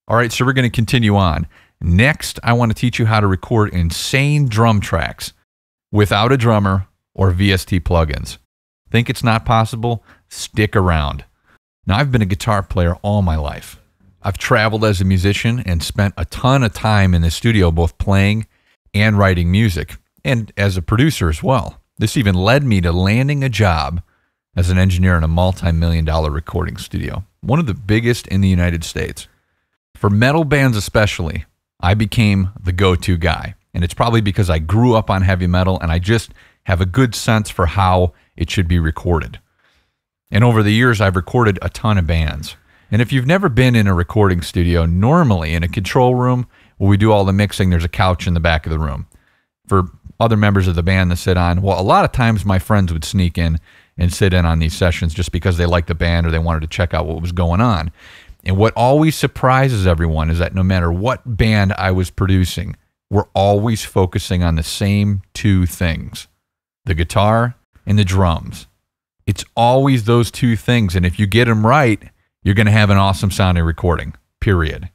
All right, so we're going to continue on. Next, I want to teach you how to record insane drum tracks without a drummer or VST plugins. Think it's not possible? Stick around. Now, I've been a guitar player all my life. I've traveled as a musician and spent a ton of time in the studio both playing and writing music, and as a producer as well. This even led me to landing a job as an engineer in a multi-million-dollar recording studio, one of the biggest in the United States. For metal bands especially, I became the go-to guy, and it's probably because I grew up on heavy metal and I just have a good sense for how it should be recorded. And over the years, I've recorded a ton of bands. And if you've never been in a recording studio, normally in a control room where we do all the mixing, there's a couch in the back of the room for other members of the band to sit on. Well, a lot of times my friends would sneak in and sit in on these sessions just because they liked the band or they wanted to check out what was going on. And what always surprises everyone is that no matter what band I was producing, we're always focusing on the same two things, the guitar and the drums. It's always those two things, and if you get them right, you're going to have an awesome sounding recording, period.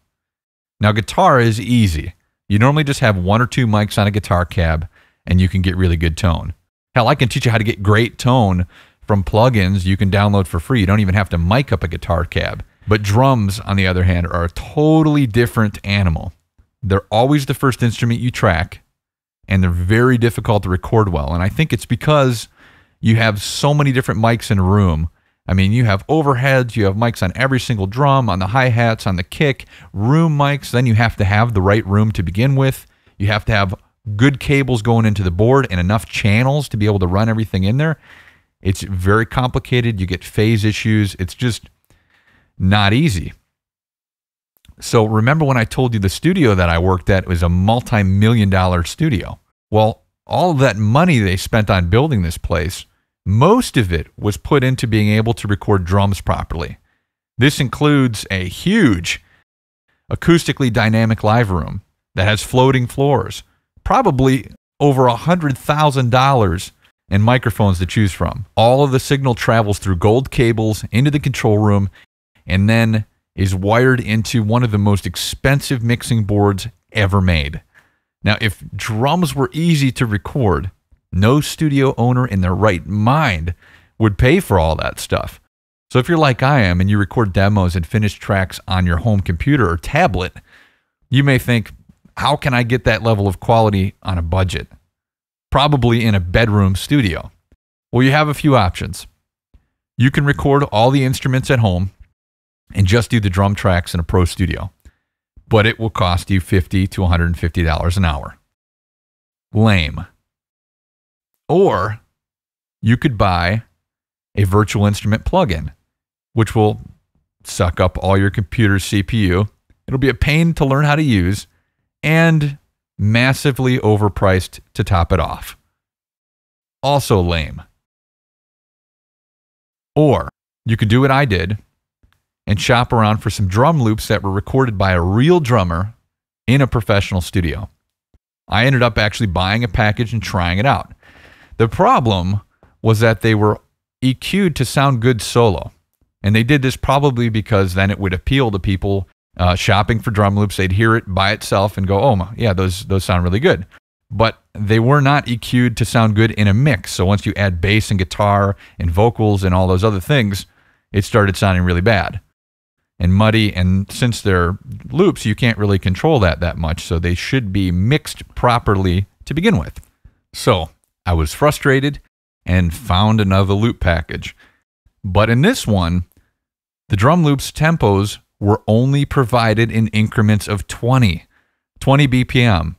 Now, guitar is easy. You normally just have one or two mics on a guitar cab, and you can get really good tone. Hell, I can teach you how to get great tone from plugins you can download for free. You don't even have to mic up a guitar cab. But drums, on the other hand, are a totally different animal. They're always the first instrument you track, and they're very difficult to record well. And I think it's because you have so many different mics in a room. I mean, you have overheads, you have mics on every single drum, on the hi-hats, on the kick, room mics. Then you have to have the right room to begin with. You have to have good cables going into the board and enough channels to be able to run everything in there. It's very complicated. You get phase issues. It's just not easy. So remember when I told you the studio that I worked at was a multi-million-dollar studio? Well, all of that money they spent on building this place, most of it was put into being able to record drums properly. This includes a huge acoustically dynamic live room that has floating floors, probably over $100,000 in microphones to choose from. All of the signal travels through gold cables into the control room and then is wired into one of the most expensive mixing boards ever made. Now, if drums were easy to record, no studio owner in their right mind would pay for all that stuff. So if you're like I am and you record demos and finished tracks on your home computer or tablet, you may think, how can I get that level of quality on a budget? Probably in a bedroom studio. Well, you have a few options. You can record all the instruments at home and just do the drum tracks in a pro studio, but it will cost you $50 to $150 an hour. Lame. Or you could buy a virtual instrument plugin, which will suck up all your computer's CPU. It'll be a pain to learn how to use and massively overpriced to top it off. Also lame. Or you could do what I did and shop around for some drum loops that were recorded by a real drummer in a professional studio. I ended up actually buying a package and trying it out. The problem was that they were EQ'd to sound good solo. And they did this probably because then it would appeal to people shopping for drum loops. They'd hear it by itself and go, oh, yeah, those sound really good. But they were not EQ'd to sound good in a mix. So once you add bass and guitar and vocals and all those other things, it started sounding really bad and muddy. And since they're loops, you can't really control that much. So they should be mixed properly to begin with. So I was frustrated and found another loop package. But in this one, the drum loops tempos were only provided in increments of 20 BPM.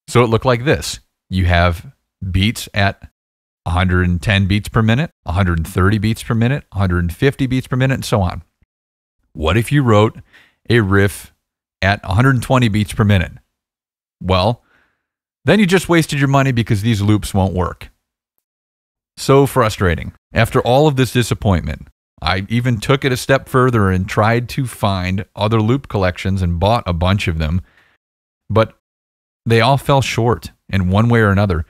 So it looked like this. You have beats at 110 beats per minute, 130 beats per minute, 150 beats per minute, and so on. What if you wrote a riff at 120 beats per minute? Well, then you just wasted your money because these loops won't work. So frustrating. After all of this disappointment, I even took it a step further and tried to find other loop collections and bought a bunch of them, but they all fell short in one way or another.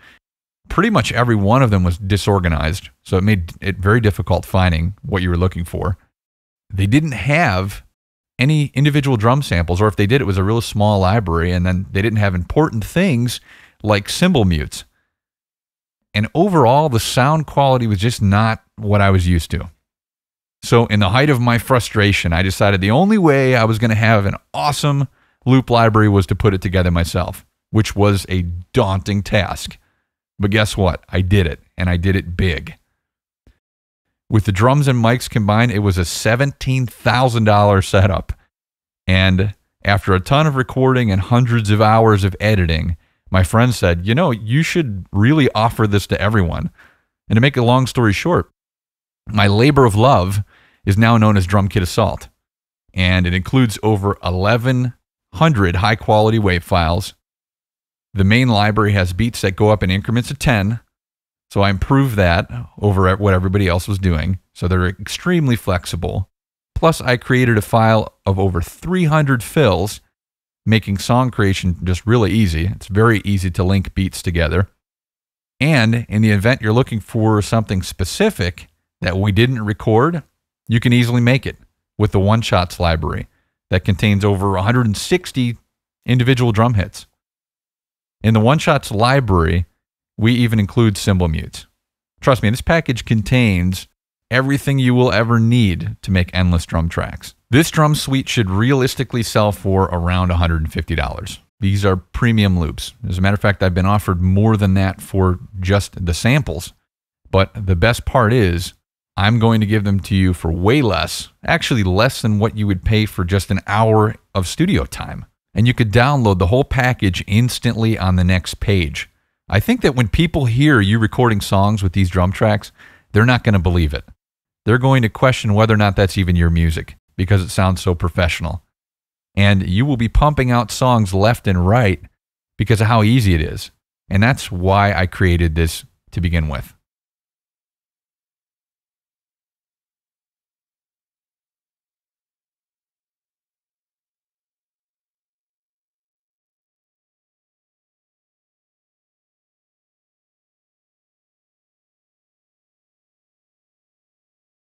Pretty much every one of them was disorganized, so it made it very difficult finding what you were looking for. They didn't have any individual drum samples, or if they did, it was a real small library, and then they didn't have important things like cymbal mutes. And overall, the sound quality was just not what I was used to. So in the height of my frustration, I decided the only way I was going to have an awesome loop library was to put it together myself, which was a daunting task. But guess what? I did it, and I did it big. With the drums and mics combined, it was a $17,000 setup. And after a ton of recording and hundreds of hours of editing, my friend said, you should really offer this to everyone. And to make a long story short, my labor of love is now known as Drumkit Assault. And it includes over 1,100 high-quality WAV files. The main library has beats that go up in increments of 10. So I improved that over what everybody else was doing. So they're extremely flexible. Plus, I created a file of over 300 fills, making song creation just really easy. It's very easy to link beats together. And in the event you're looking for something specific that we didn't record, you can easily make it with the One Shots library that contains over 160 individual drum hits. In the One Shots library, we even include cymbal mutes. Trust me, this package contains everything you will ever need to make endless drum tracks. This drum suite should realistically sell for around $150. These are premium loops. As a matter of fact, I've been offered more than that for just the samples. But the best part is, I'm going to give them to you for way less, actually less than what you would pay for just an hour of studio time. And you could download the whole package instantly on the next page. I think that when people hear you recording songs with these drum tracks, they're not going to believe it. They're going to question whether or not that's even your music because it sounds so professional. And you will be pumping out songs left and right because of how easy it is. And that's why I created this to begin with.